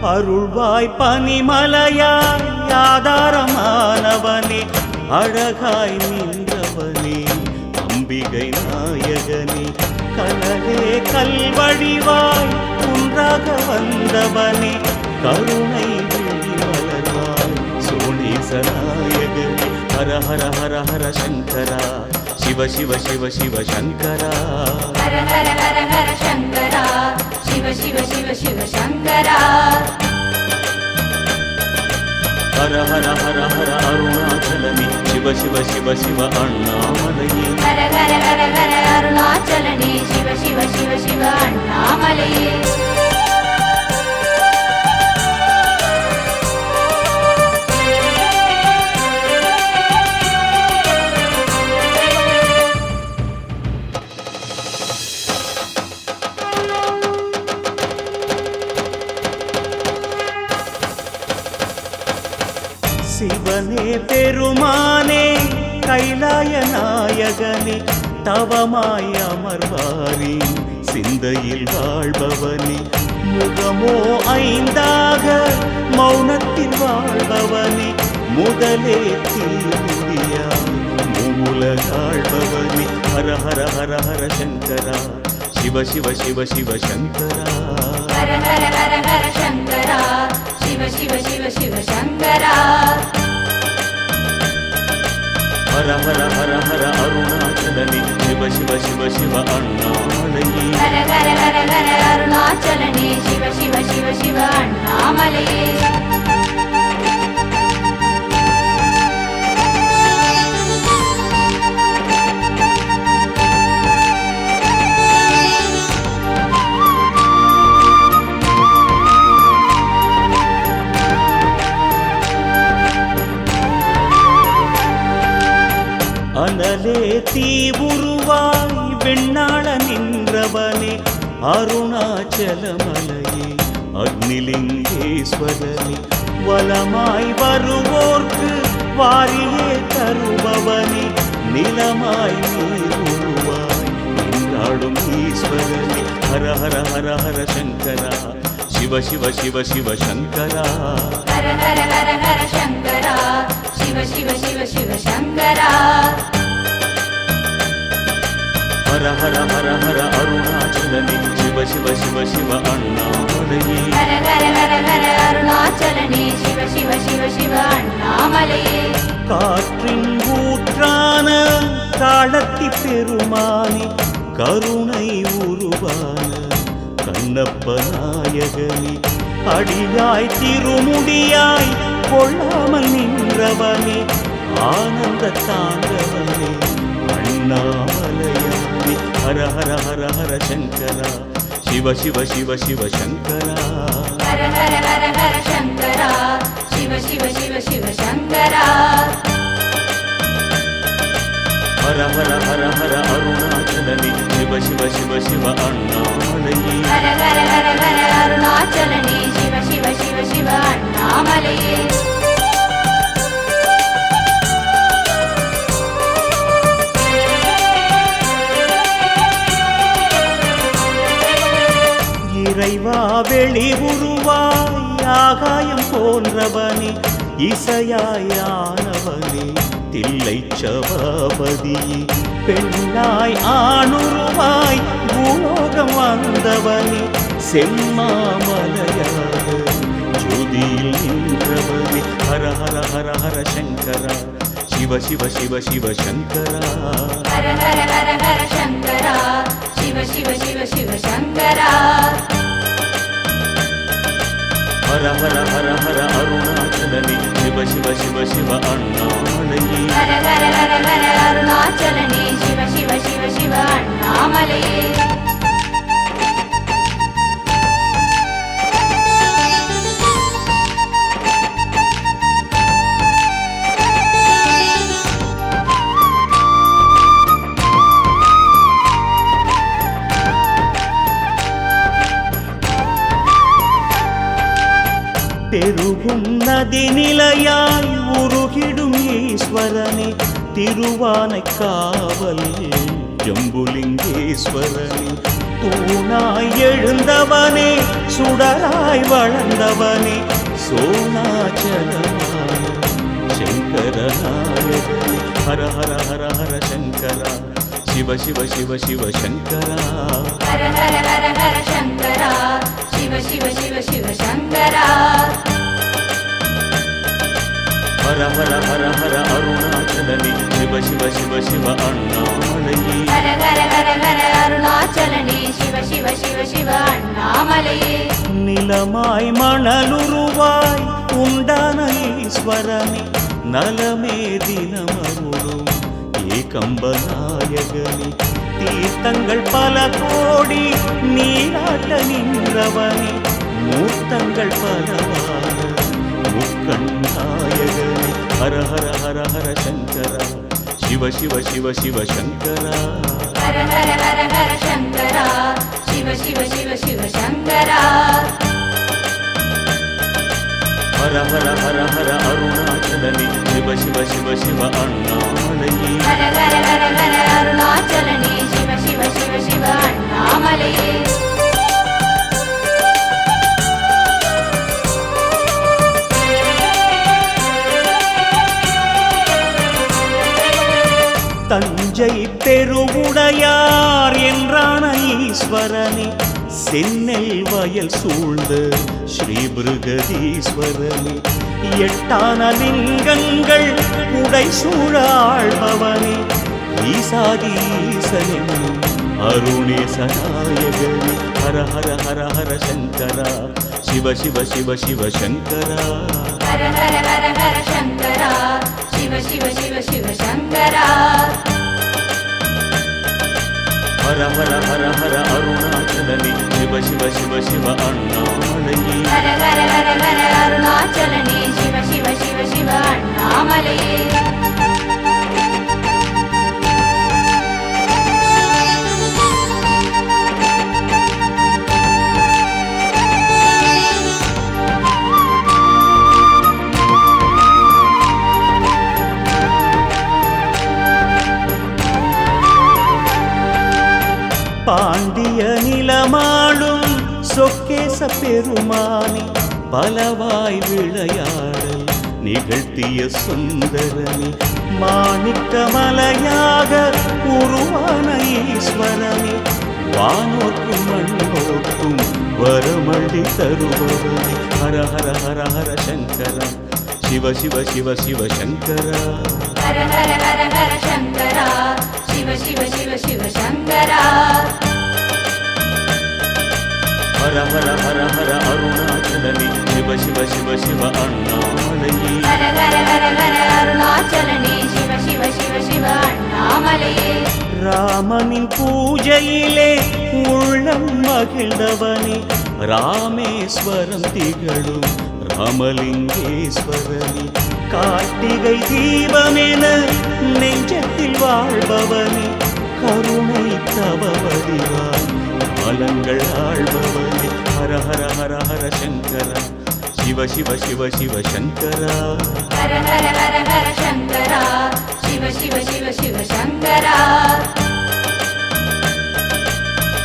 அருள்வாய் பனிமலையாய் ஆதாரமானவனே அழகாய் நின்றவனே அம்பிகை நாயகனே கனலே கல்வடிவாய் குன்றாக வந்தவனே கருணை விழிமலர்வாய் சோணேச நாயகனே ஹர ஹர ஹர ஹர சங்கரா சிவ சிவ சிவ சிவ சங்கரா ஹர ஹர ஹர ஹர சங்கரா சிவ சிவ சிவ சிவ சங்கரா ஹர ஹர ஹர ஹர அருணாச்சலனே சிவ சிவ சிவ சிவ அண்ணாமலையே ஹர ஹர ஹர ஹர அருணாச்சலனே சிவ சிவ சிவ சிவ அண்ணாமலையே சிவனே பெருமானே கைலாய நாயகனே தவமாய் அமர்வாரி சிந்தையில் வாழ்பவனே முகமோ ஐந்தாக மௌனத்தில் வாழ்பவனே முதலே தீர்முடியாய் மூலகாழ்பவனே ஹர ஹர ஹர ஹர சங்கரா சிவ சிவ சிவ சிவ சங்கரா ஹர ஹர ஹர ஹர சங்கரா சிவ சிவ சிவ சிவ சங்கரா ஹர ஹர ஹர ஹர அருணாச்சலனே சிவ சிவ சிவ சிவ அண்ணாமலையே ஹர ஹர ஹர ஹர அருணாச்சலனே சிவ சிவ சிவ சிவ அண்ணாமலையே அனலே தீவுருவாய் வெண்ணாள நின்றவனே அருணாச்சலமலையே அக்னிலிங்கேஸ்வரனே வலமாய் வருவோர்க்கு வாரியே தருபவனே நிலமாய் நீருருவாய் நின்றாடும் ஈஸ்வரனே ஹர ஹர ஹர ஹர சங்கரா சிவ சிவ சிவ சிவ சங்கரா ஹர ஹர ஹர ஹர சங்கரா சிவ சிவ சிவ சிவ சங்கரா ஹர ஹர ஹர ஹர அருணாச்சலனே சிவ சிவ சிவ சிவ அண்ணாமலையே ஹர ஹர ஹர ஹர அருணாச்சலனே சிவ சிவ சிவ சிவ அண்ணாமலையே காற்றின் ஊற்றான காலத்தி பெருமானே கருணை உருவான கண்ணப்ப நாயகனே அடியாய் திருமுடியாய் கொள்ளாமல் நின்றவனே ஆனந்த தாண்டவனே அண்ணாமலையானே ஹர ஹர ஹர ஹர சங்கரா சிவ சிவ சிவ சிவ சங்கரா ஹர ஹர ஹர ஹர சங்கரா சிவ சிவ சிவ சிவ சங்கரா ஹர ஹர ஹர ஹர அருணாச்சலனே சிவ சிவ சிவ சிவ அண்ணாமலையே ஹர ஹர ஹர ஹர அருணாச்சலனே சிவ சிவ சிவ சிவ அண்ணாமலையே இறைவா வெளி உருவாய் ஆகாயம் போன்றவனே இசையாயானவனே தில்லை சபாபதியே பெண்ணாய் ஆணுருவாய் பூலோகம் வந்தவனே செம்மாமலையாக ஜோதியில் நின்றவனே ஹர ஹர ஹர ஹர சங்கரா சிவ சிவ சிவ சிவ சங்கரா ஹர ஹர ஹர ஹர சங்கரா சிவ சிவ சிவ சிவ சங்கரா ஹர ஹர ஹர ஹர அருணாச்சலனே சிவ சிவ சிவ சிவ அண்ணாமலையே ஹர ஹர ஹர ஹர அருணாச்சலனே சிவ சிவ சிவ சிவ அண்ணாமலையே பெருகும் நதி நிலையாய் உருகிடும் ஈஸ்வரனே திருவானைக்காவல் ஜம்புலிங்கேஸ்வரனே தூணாய் எழுந்தவனே சுடராய் வளர்ந்தவனே சோனாச்சலமான சங்கரநாயகனே ஹர ஹர ஹர ஹர சங்கரா சிவ சிவ சிவ சிவ சங்கரா ஹர ஹர ஹர ஹர சங்கரா சிவ சிவ சிவ சிவ சங்கரா ஹர ஹர ஹர ஹர அருணாச்சலனே சிவ சிவ சிவ சிவ அண்ணாமலையே ஹர ஹர ஹர ஹர அருணாச்சலனே சிவ சிவ சிவ சிவ அண்ணாமலையே நிலமாய் மணலுருவாய் உண்டான ஈஸ்வரனே நலமே தினமருளும் ஏகம்பநாயகனே தீர்த்தங்கள் பல கோடி நீராட்ட நின்றவனே மூர்த்தங்கள் பலவான முக்கண்ணாயகனே ஹர ஹர ஹர ஹர சங்கரா சிவ சிவ சிவ சிவ சங்கரா ஹர ஹர ஹர ஹர சங்கரா சிவ சிவ சிவ சிவ சங்கரா ஹர ஹர ஹர ஹர அருணாச்சலனே சிவ சிவ சிவ சிவ அண்ணாமலையே ஹர ஹர ஹர ஹர அருணாச்சலனே சிவ சிவ சிவ சிவ அண்ணாமலையே தஞ்சை பெருவுடையார் என்றான ஈஸ்வரனே சென்னல் வயல் சூழ்ந்த ஸ்ரீபிருகதீஸ்வரனே எட்டான லிங்கங்கள் உடை சூழாழ்பவனே ஈசாதீசனென்னும் அருணேசநாயகனே ஹர ஹர ஹர ஹர சங்கரா சிவ சிவ சிவ சிவ சங்கரா ஹர ஹர ஹர ஹர சங்கரா சிவ சிவ சிவ சிவ சங்கரா ஹர ஹர ஹர ஹர அருணாச்சலனே சிவ சிவ சிவ சிவ அண்ணாமலையே ஹர ஹர ஹர ஹர அருணாச்சலனே சிவ சிவ சிவ சிவ அண்ணாமலையே பாண்டிய நிலமாளும் சொக்கேச பெருமானே பலவாய் விளையாடல் நிகழ்த்திய சுந்தரனே மாணிக்கமலையாக உருவான ஈஸ்வரனே வானோர்க்கும் மண்ணோர்க்கும் வரமள்ளி தருபவனே ஹர ஹர ஹர ஹர சங்கரா சிவ சிவ சிவ சிவ சங்கரா ஹர ஹர ஹர ஹர சங்கரா சிவ சிவ சிவ சிவ சங்கரா ஹர ஹர ஹர ஹர அருணாச்சலனே சிவ சிவ சிவ சிவ அண்ணாமலையே ஹர ஹர ஹர ஹர அருணாச்சலனே சிவ சிவ சிவ சிவ அண்ணாமலையே ராமனின் பூஜையிலே உள்ளம் மகிழ்ந்தவனே ராமேஸ்வரம் திகழும் ராமலிங்கேஸ்வரனே கார்த்திகை தீபமென நெஞ்சத்தில் வாழ்பவனே கருணை தவவடிவாய் மலங்கள் ஆழ்பவனே ஹர ஹர ஹர ஹர சங்கரா சிவ சிவ சிவ சிவ சங்கரா ஹர ஹர ஹர ஹர சங்கரா சிவ சிவ சிவ சிவ சங்கரா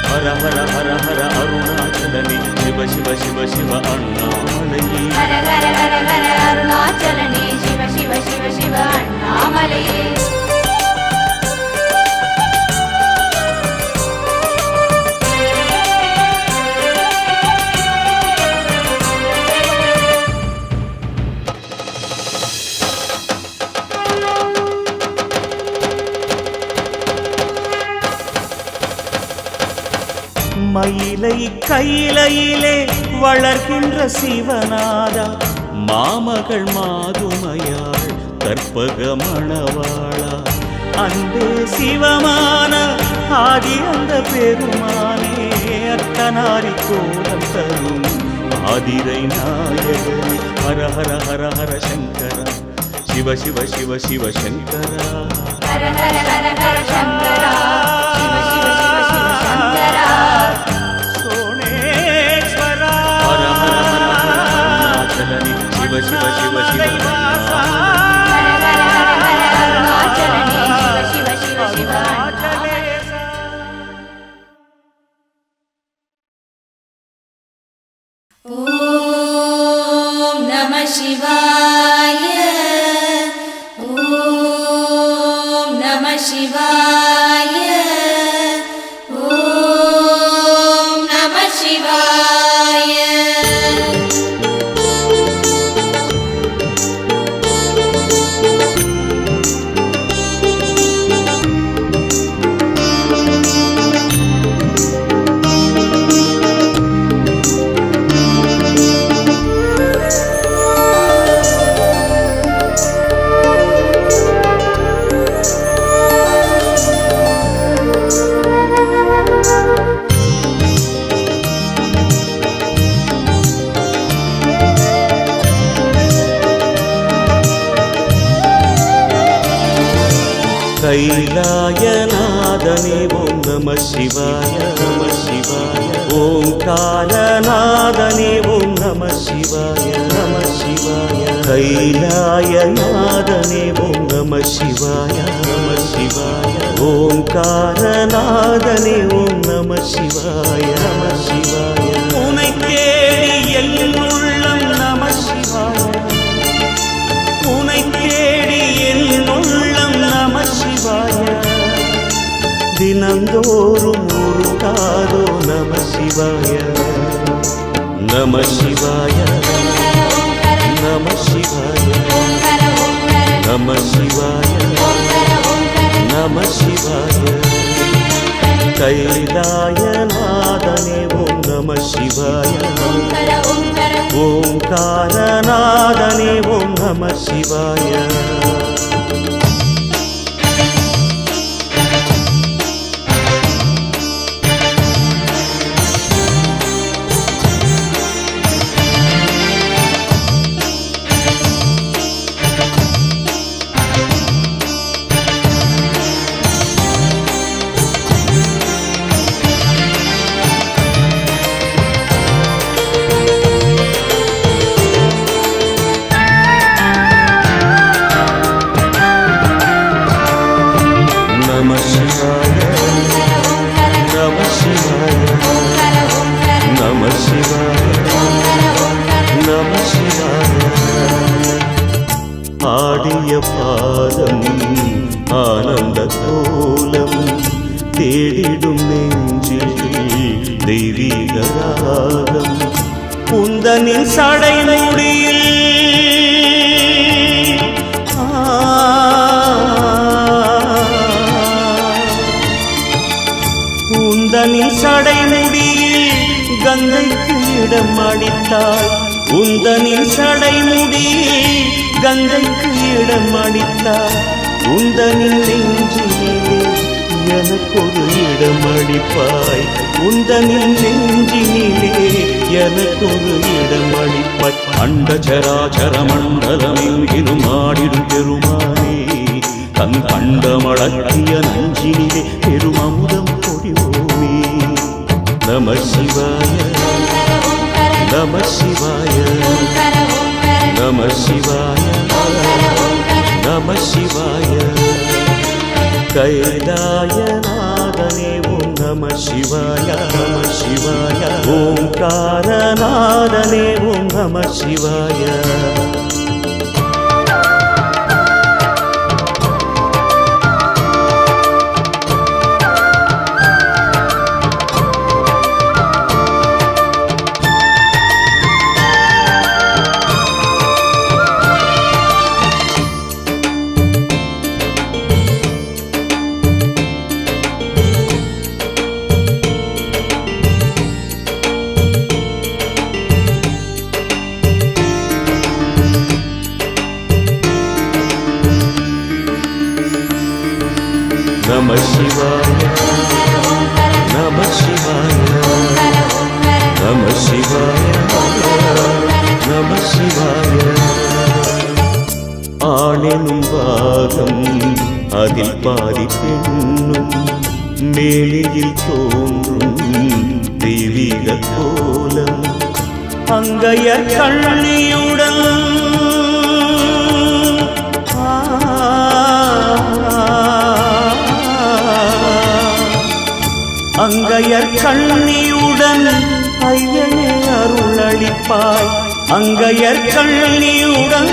ஹர ஹர ஹர ஹர அருணாச்சலனே சிவ சிவ சிவ சிவ அண்ணாமலையே ஹர ஹர ஹர ஹர அருணாச்சலனே சிவ சிவ சிவ சிவ அண்ணாமலையே மயிலை கையிலையிலே வளர்கின்ற சிவநாதா மாமகள் மாதுமையாள் கற்பக மணவாளா அன்பே சிவமான ஆதி அந்த பெருமானே அர்த்தநாரி கோலம் தரும் ஆதிரை நாயகனே ஹர ஹர ஹர ஹர சங்கரா சிவ சிவ சிவ சிவ சங்கரா ஹர ஹர ஹர ஹர சங்கரா சிவ சிவ சிவ சிவ சங்கரா சோனேஸ்வரா ஹர ஹர ஹர ஹர அருணாச்சலனே சிவ சிவ சிவ சிவ சிவாய ஓம் நம சிவாய ஓம் நம சிவாய. கைலாயநாதனே ஓம் நம சிவாய நம சிவாய. ஓங்காரநாதனே ஓம் நம சிவாய நம சிவாய. கைலாயநாதனே ஓம் நம சிவாய நம சிவாய. ஓங்காரநாதனே ஓம் நம சிவாய நம சிவாய. உனை தேடி என் உள்ளம் நம சிவாய. உனை தேடி என் உள்ளம் நம சிவாய. தினந்தோறும் உருகாதோ நம சிவாய நம சிவாய நம சிவாய நம சிவாய நம சிவாய. கைலாயநாதனே ஓம் நம சிவாய. ஓங்காரநாதனே ஓம் நம சிவாய. ஆடிய பாதம் ஆனந்த கோலம் தேடிடும் நெஞ்சில் தெய்வீக ராகம். குந்தனின் சடை முடியில் குந்தனின் சடை முடியில் கங்கைக்கு இடம் அளித்தாய். உந்தனின் சடை முடியில் கங்கைக்கு இடம் அளித்தாய். உந்தனின் நெஞ்சிலே எனக்கொரு இடம் அளிப்பாய். உந்தனின் நெஞ்சினிலே எனக்கொரு இடம் அளிப்பாய். அண்ட சராச்சர மண்டலமெங்கிலும் ஆடிடும் பெருமானே தன் கண்டமடக்கிய நஞ்சினிலே பெருமமுதம் பொழிவோமே. நம சிவாய நம சிவாய நம சிவாய நம சிவாய. கைலாயநாதனே ஓம் நம சிவாய நம சிவாய. ஓங்காரநாதனே ஓம் நம சிவாய. நம சிவாய நம சிவாய நம சிவாய நம சிவாய. ஆணெனும் பாகம் அதில் பாதி பெண்ணும் மேலியில் தோன்றும் தெய்வீக கோலம். அங்கைய கண்ணியுடன் அங்கையர் கண்ணியுடன் ஐயனே அருளளிப்பாய். அங்கையர் கண்ணியுடன்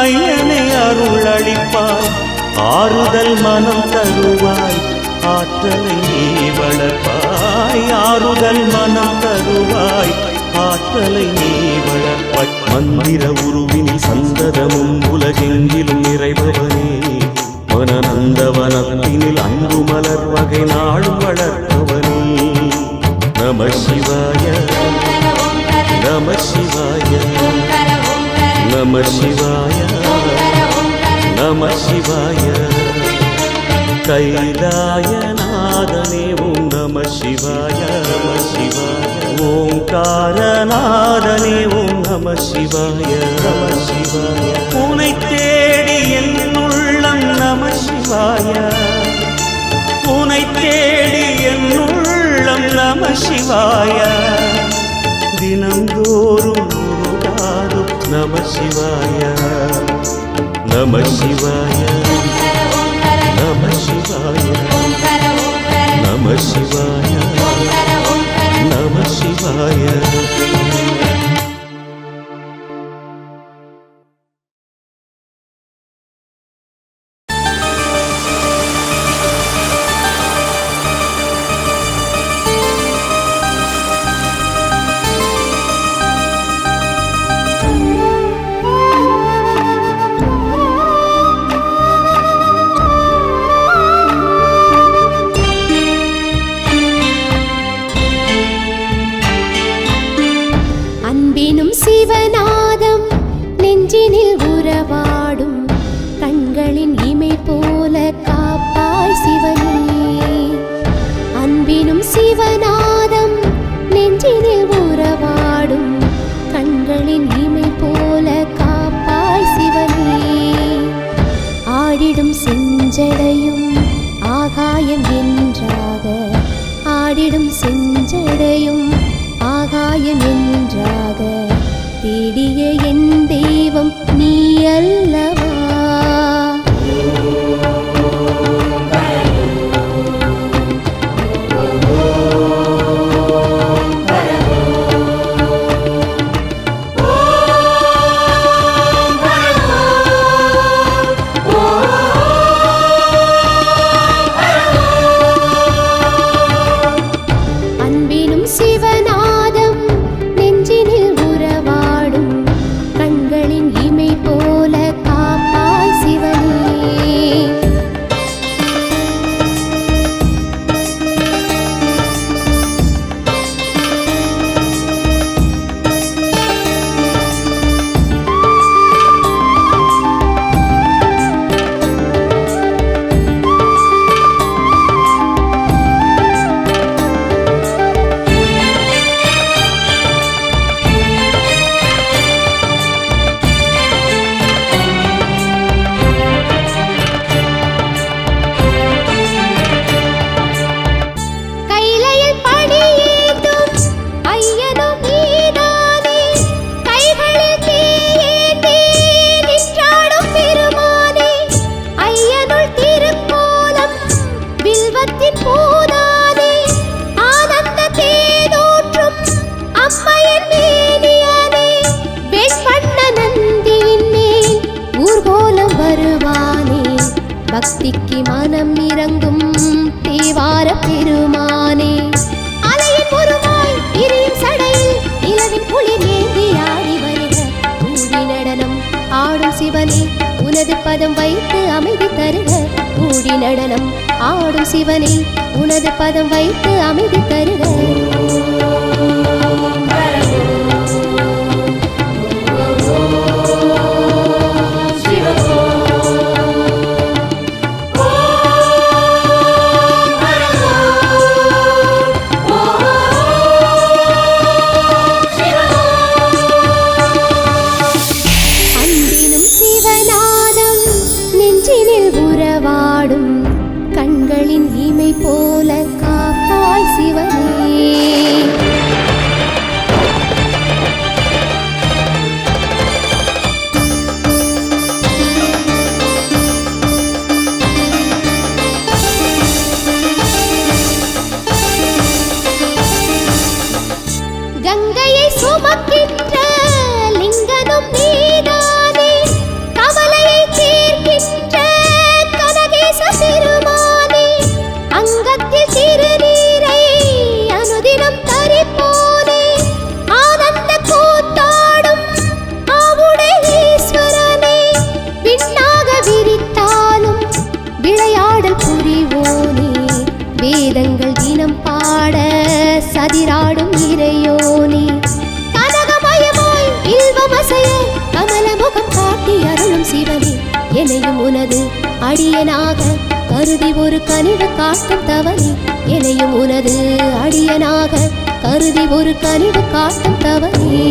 ஐயனை அருள் அளிப்பாய். ஆறுதல் மனம் தருவாய், ஆற்றலை நீ வளர்ப்பாய். ஆறுதல் மனம் தருவாய், ஆற்றலை நீ வளர்ப்பாய். மந்திர உருவினில் சந்ததமும் உலகெங்கிலும் நிறைபவனே, வனநந்தவனத்தினில் அன்பு மலர் வகை நாளும் வளர்ப்பவனே. நம சிவாய நம சிவாய நம சிவாய நம சிவாய. கைலாயநாதனே ஓம் நம சிவாய நம சிவாய. ஓங்காரநாதனே ஓம் நம சிவாய நம சிவாய. உனை தேடி என் உள்ளம் நம சிவாய, உனை தேடி என் உள்ளம் நம சிவாய. தினந்தோறும் உருகாது நம சிவாய நம சிவாய நம சிவாய நம சிவாய நம சிவாய. சிவநாதம் நெஞ்சினில் உறவாடும் கண்களின் இமை போல காப்பாய் சிவனே. அன்பினும் சிவநாதம் நெஞ்சினில் உறவாடும் கண்களின் இமை போல காப்பாய் சிவனே. ஆடிடும் செஞ்சடையும் ஆகாயம் என்றாக, ஆடிடும் செஞ்சடையும் ஆகாயம் என்றாக, தேடிய என் தெய்வம் நீ அல்லவா. பக்திக்கு மனம் இறங்கும் தேவார பெருமானே. அலையின் உருவாய் எரியும் சடையில் நிலவின் குளிர் ஏந்தி ஆடி வருக. கூடி நடனம் ஆடும் சிவனே உனது பதம் வைத்து அமைதி தருக. கூடி நடனம் ஆடும் சிவனே உனது பதம் வைத்து அமைதி தருக. உறவாடும் கண்களின் இமை போல காப்பாய் சிவனே. உனது அடியனாக கருதி ஒரு கனிவு காட்டும் தவறி எனையும் உனது அடியனாக கருதி ஒரு கனிவு காட்டும் தவறி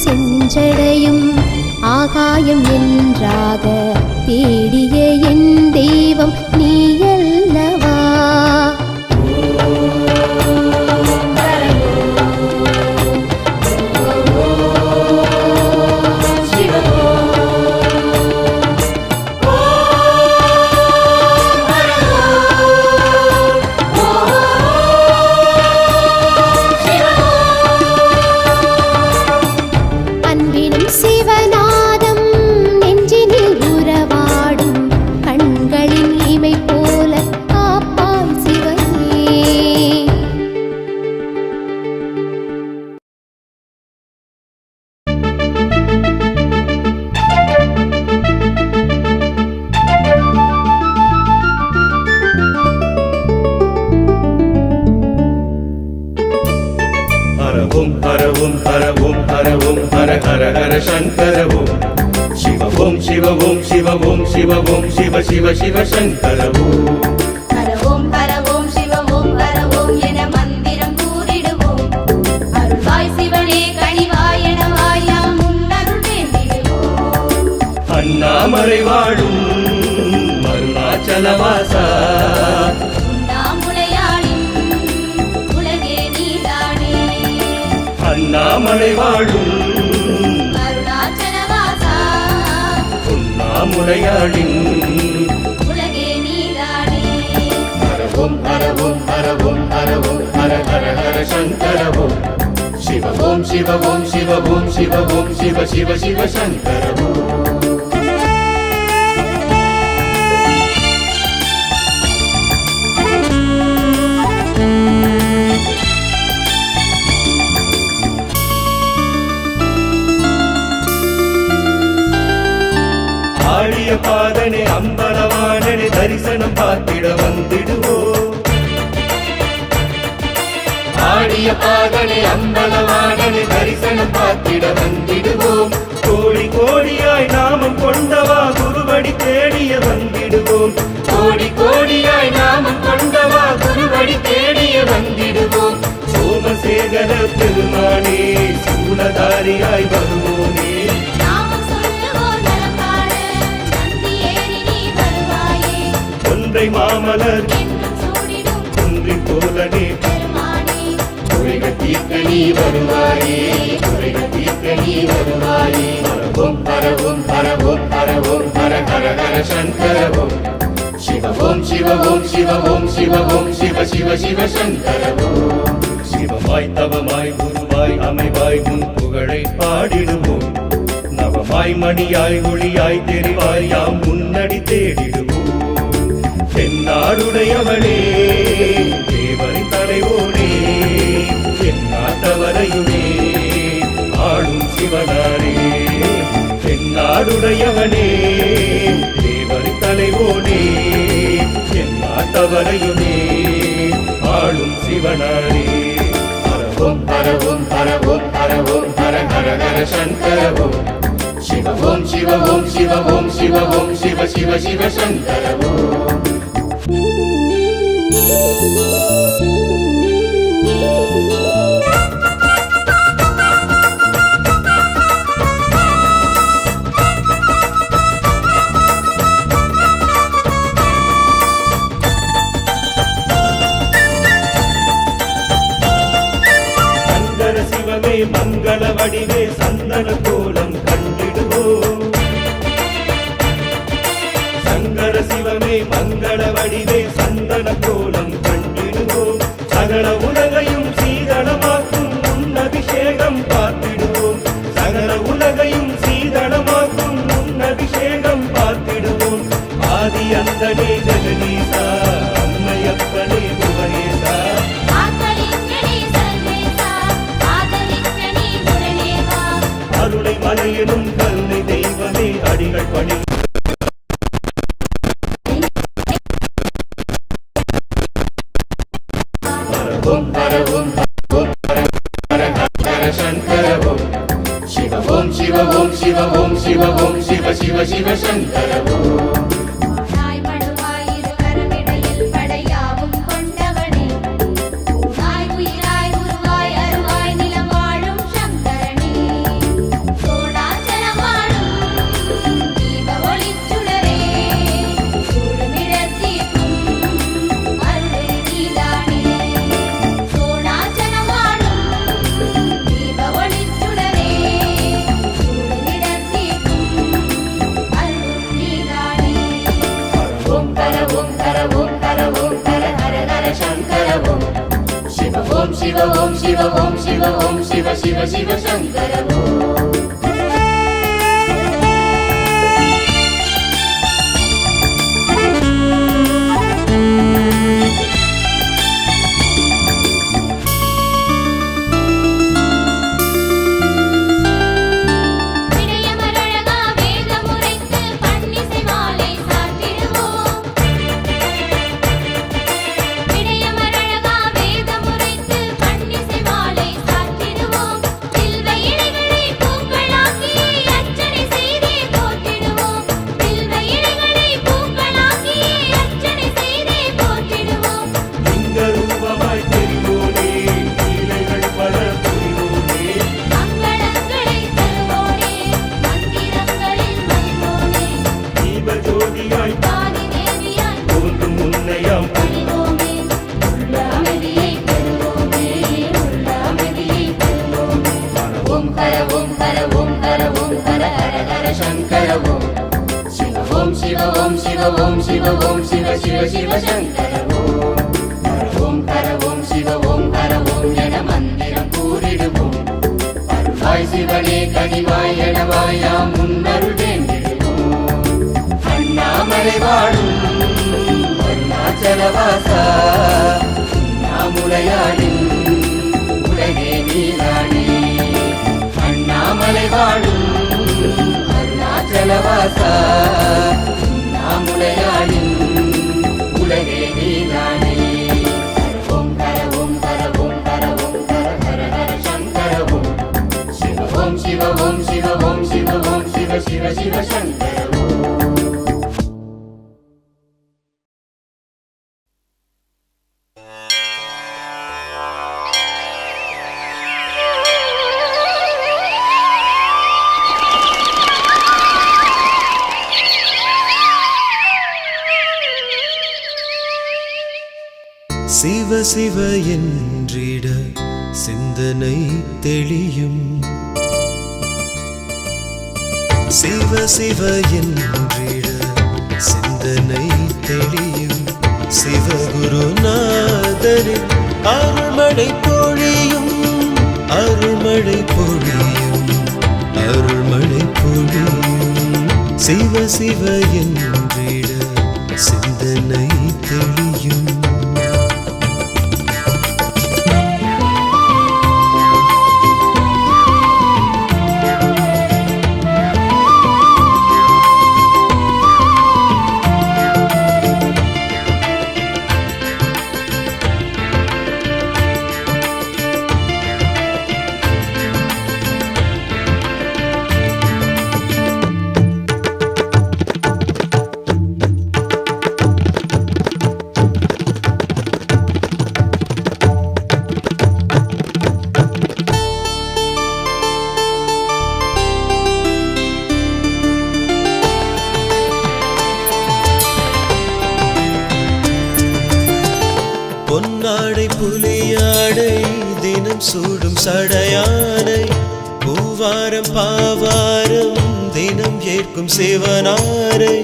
செஞ்சடையும் ஆகாயம் என்றாக தேடிய என் தெய்வம் நீயல்லவா சிவநாதம் நெஞ்சினில் உறவாடும் கண்களின் இமை போல காப்பாய் சிவனே ஹரவும் ஹரவும் ஹரவும் ஹரவும் ஹர ஹர ஹர சங்கரவும் சிவவும் சிவவும் சிவவும் சிவவும் சிவ சிவ சிவ சங்கரவும் ஹரவோம் ஹரவோம் சிவவோம் ஹரவோம் என மந்திரம் கூறிடுவோம் அருள்வாய் சிவனே கனிவாய் எனவாய் யாம் உன்னருள் வேண்டிடுவோம் அண்ணாமலை வாழும் அருணாச்சலவாசா அண்ணாமலை வாழும் அருணாச்சலவாசா உண்ணாமுலையாளின் உலகே நீதானே ஹரவும் ஹரவும் ஹரவும் ஹரவும் ஹர ஹர ஹர சங்கரவும் சிவவும் சிவவும் சிவவும் சிவவும் சிவ சிவ சிவ சங்கரவும் ஆடிய பாதனை அம்பலவாணனை தரிசனம் பார்த்திட வந்திடுவோம் ஆடிய பாதனை அம்பலவாணனை தரிசனம் பார்த்திட வந்திடுவோம் கோடி கோடியாய் நாமம் கொண்டவா குருவடி தேடிய வந்திடுவோம் கோடி கோடியாய் நாமம் கொண்டவா குருவடி தேடிய வந்திடுவோம் சோமசேகர பெருமானே சூலதாரியாய் வருவோனே ஒன்றை மாமலர் குன்றி போலனே குறைகள் தீர்க்க நீ வருவாயே குறைகள் தீர்க்க நீ வருவாயே ஹரவும் ஹரவும் ஹரவும் ஹரவும் ஹர ஹர ஹர சங்கரவும் சிவவும் சிவவும் சிவவும் சிவவும் சிவ சிவ சிவ சங்கரவும் சிவமாய் தவமாய் குருவாய் அமைவாய் உன் புகழை பாடிடுவோம் நவமாய் மணியாய் ஒளியாய் தெரிவாய் யாம் முன்னடி தேடிடுவோம் தென்னாடுடையவனே தேவரின் தலைவோனே என் நாட்டவரையுமே ஆளும் சிவனாரே தென்னாடுடையவனே தேவரின் தலைவோனே என் நாட்டவரையுமே ஆளும் சிவனாரே ஹரவும் ஹரவும் ஹரவும் ஹரவும் ஹர ஹர ஹர சங்கரவும் சிவவும் சிவவும் சிவவும் சிவவும் சிவ சிவ சிவ சங்கரவும் சங்கர சிவமே மங்கள வடிவே சந்தன கோலம் கண்டிடுவோம் கோலம் கண்டிடுவோம் சகல உலகையும் சீதளமாக்கும் உன் அபிஷேகம் பார்த்திடுவோம் சகல உலகையும் சீதளமாக்கும் உன் அபிஷேகம் பார்த்திடுவோம் ஆதி அந்தனே ஜெகதீசா அம்மையப்பனே புவனேசா அருளை மலையனும் கருணை தெய்வமே அடிகள் பணி ஓம் ஹர ஓம் ஓம் ஹர ஹர சங்கர ஓம் சிவ ஓம் சிவ ஓம் சிவ ஓம் சிவ ஓம் சிவ சிவ சிவ சங்கர ஓம் शिव ओम शिव ओम शिव ओम शिव शिव शिव शंकर ओम சிவ சிவ என்றிட சிந்தனை தெளியும் சிவ சிவ என்றிட சிந்தனை தெளியும் சிவகுருநாதரின் அருள்மழை பொழியும் அருள்மழை பொழியும் அருள்மழை பொழியும் சிவ சிவ என்றிட சிந்தனை தெளியும் பொன்னாடை புலியாடை தினம் சூடும் சடையானை பூவாரம் பாவாரம் தினம் ஏற்கும் சிவனாரை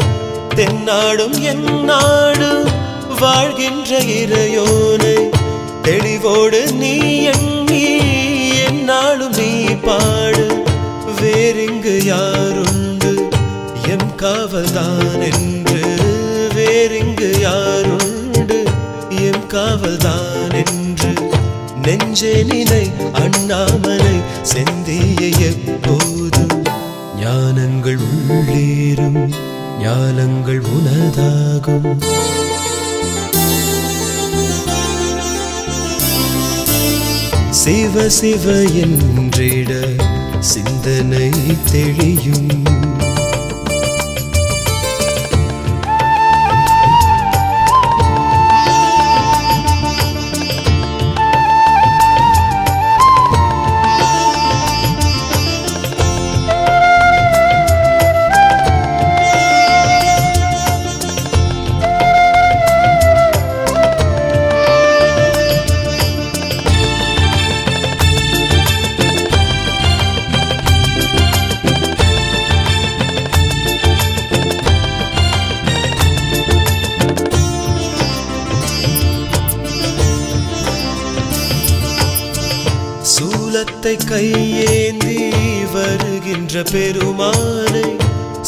தென்னாடும் என்னாடும் வாழ்கின்ற இறையோனை தெளிவோடு நீ எண்ணி என்னாலும் நீ பாடு. வேறிங்கு யாருண்டு எம் காவல்தான் என்று, வேறிங்கு யாருண்டு எம் காவல்தான் என்று. நெஞ்சே நினை அண்ணாமலை செந்திய எப்போதும் ஞானங்கள் உள்ளேறும் ஞானங்கள் உனதாகும். சிவ சிவ என்றிட சிந்தனை தெளியும். சூலத்தை கையேந்தி வருகின்ற பெருமானை,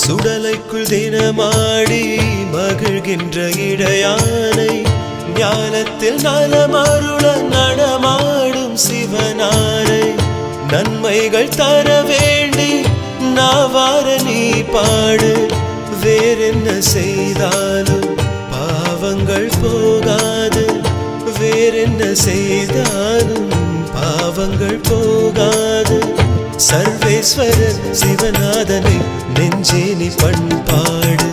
சுடலைக்குள் தினமாடி மகிழ்கின்ற இடையானை, ஞானத்தில் நலமருள நடமாடும் சிவனாரை, நன்மைகள் தர வேண்டி நாவார நீ பாடு. வேறென்ன செய்தாலும் பாவங்கள் போகாது, வேறென்ன செய்தாலும் பாவங்கள் போகாது. சர்வேஸ்வரர் சிவநாதனை நெஞ்சே நீ பண்பாடு.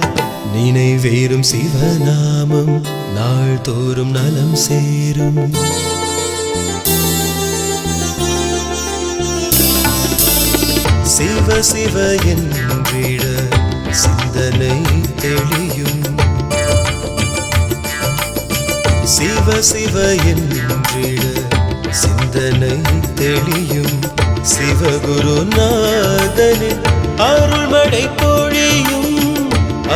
நினைவேறும் சிவநாமம் நாள்தோறும் நலம் சேரும். சிவ சிவ என்றிட சிந்தனை தெளியும். சிவ சிவ என்றிட சிந்தனை தெளியும். சிவகுருநாதனின் அருள்மழை பொழியும்,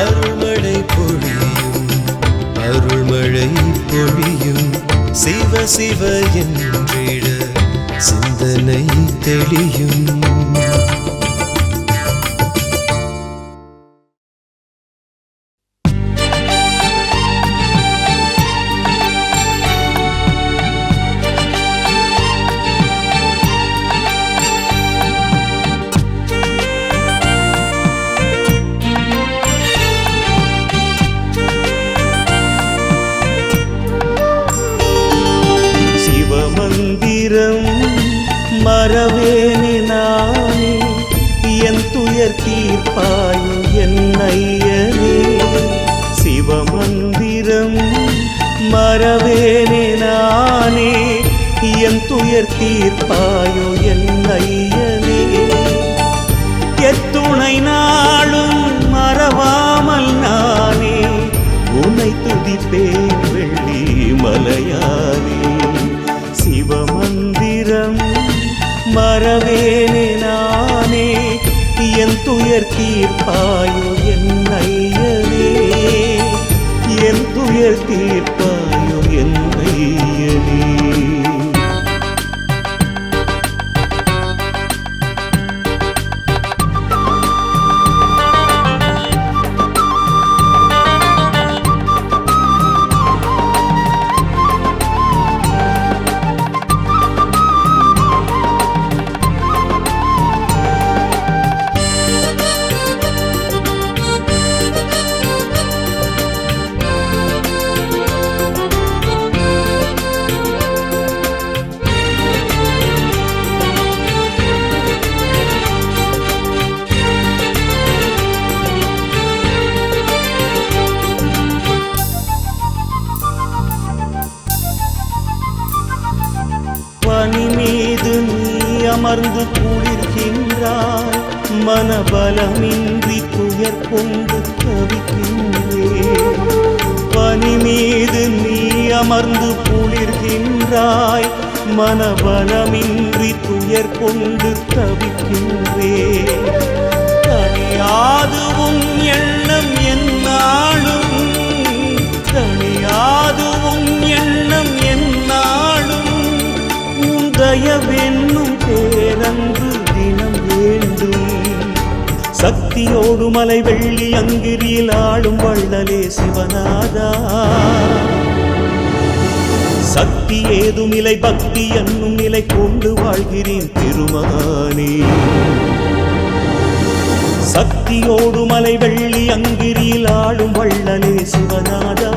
அருள்மழை பொழியும், அருள்மழை பொழியும். சிவ சிவ என்றிட சிந்தனை தெளியும். மறவேனே நானே என் துயர் தீர்ப்பாயும் என் ஐயனே. சிவமந்திரம் மறவேனே நானே என் துயர் தீர்ப்பாயோ என் ஐயனே. எத்துணை நாளும் மறவாமல் நானே உன்னை துதிப்பேன் வெள்ளி மலையானே. சிவமந்திரம் மறவேனே நானே என் துயர் தீர்ப்பாயோ என் ஐயனே. என் துயர் தீர்ப்பாயோ என் ஐயனே. பனி மீது நீ அமர்ந்து குளிர்கின்றாய், மனபலமின்றி துயர் கொண்டு தவிக்கின்றேன். பனி மீது நீ அமர்ந்து குளிர்கின்றாய், மனபலமின்றி துயர் கொண்டு தவிக்கின்றேன். தனியாது உன் எண்ணம் என்னாலும், தனியாது தயவென்னும் பேரன்பு தினம் வேண்டும். சக்தியோடு மலை வெள்ளி அங்கிரியில் ஆளும் வள்ளலே சிவநாதா. சக்தி ஏதுமில்லை பக்தி என்னும் நிலை கொண்டு வாழ்கிறேன் திருமானே. சக்தியோடு மலை வெள்ளி அங்கிரியில் ஆளும் வள்ளலே சிவநாதா.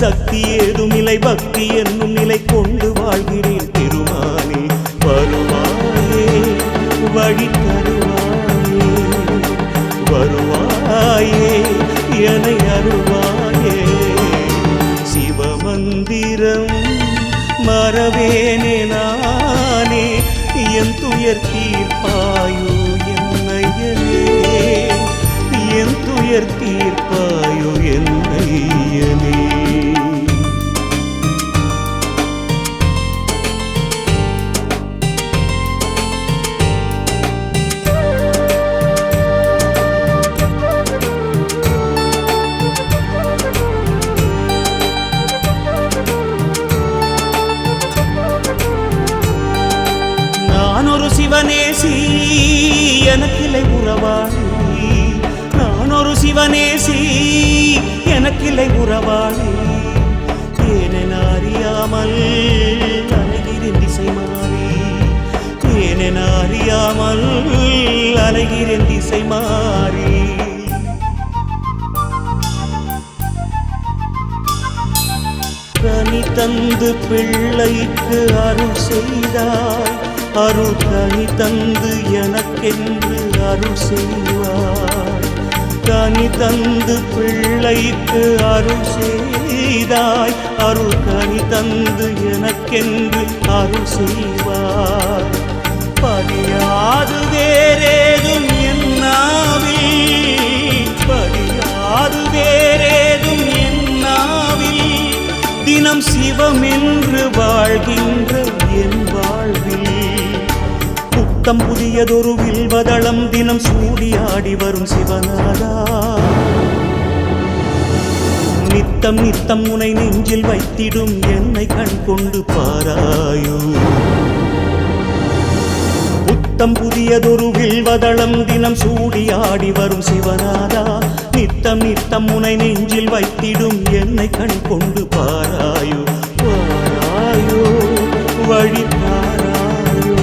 சக்தி ஏதுமில்லை பக்தி என்னும் நிலை கொண்டு வாழ்கிறேன் திருமானே. வருவாயே வழி தருவாயே, வருவாயே என்னை அருள்வாயே. சிவமந்திரம் மறவேனே நானே, என் துயர் தீர்ப்பாயோ என்னையனே, என் துயர் தீர்ப்பாயோ என்னையனே. சிவனேசி எனக்கில்லை உறவாளி, நான் ஒரு சிவனேசி எனக்கில்லை உறவாளி. ஏனென அறியாமல் அலைகிறேன் திசை மாறி, ஏனென அறியாமல் அலைகிறேன் திசை மாறி. கனி தந்து பிள்ளைக்கு அருள் செய்தாய், அருள் கனி தந்து எனக்கென்று அருள் செய்வாய். கனி தந்து பிள்ளைக்கு அருள் செய்தாய், அருள் கனி தந்து எனக்கென்று அருள் செய்வாய். பதியாது வேறேதும் என்னாவில், பதியாது வேறேதும் என்னாவில். தினம் சிவமென்று வாழ்கின்ற என் வாழ்வில் புத்தம் புதியதொரு வில்வதளம் தினம் சூடியாடி வரும் சிவநாதா. நித்தம் நித்தம் உனை நெஞ்சில் வைத்திடும் என்னை கண் கொண்டு பாராயோ. புத்தம் புதியதொரு வில்வதளம் தினம் சூடியாடி வரும் சிவநாதா. நித்தம் நித்தம் உனை நெஞ்சில் வைத்திடும் என்னை கண் கொண்டு பாராயோ. வாராயோ வழி பாராயோ,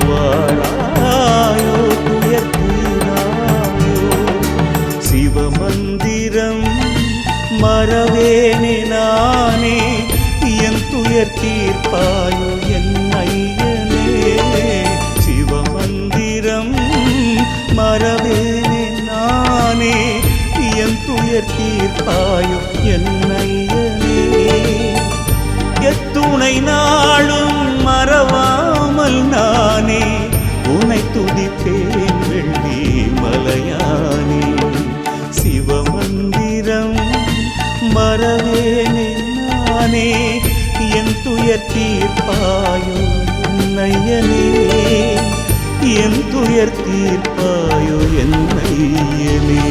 வாராயோ துயர் தீராயோ. சிவமந்திரம் மறவேனே நானே, என் துயர் தீர்ப்பாயோ என் ஐயனே. சிவமந்திரம் மறவேனே நானே, என் துயர் தீர்ப்பாயோ என் ஐயனே. எத்துணை நாளும் மறவாமல் நானே உனை துதிப்பேன் வெள்ளி மலையானே. சிவமந்திரம் மறவேனே நானே, என் துயர் தீர்ப்பாயோ என்னையனே, என் துயர் தீர்ப்பாயோ என்னையனே.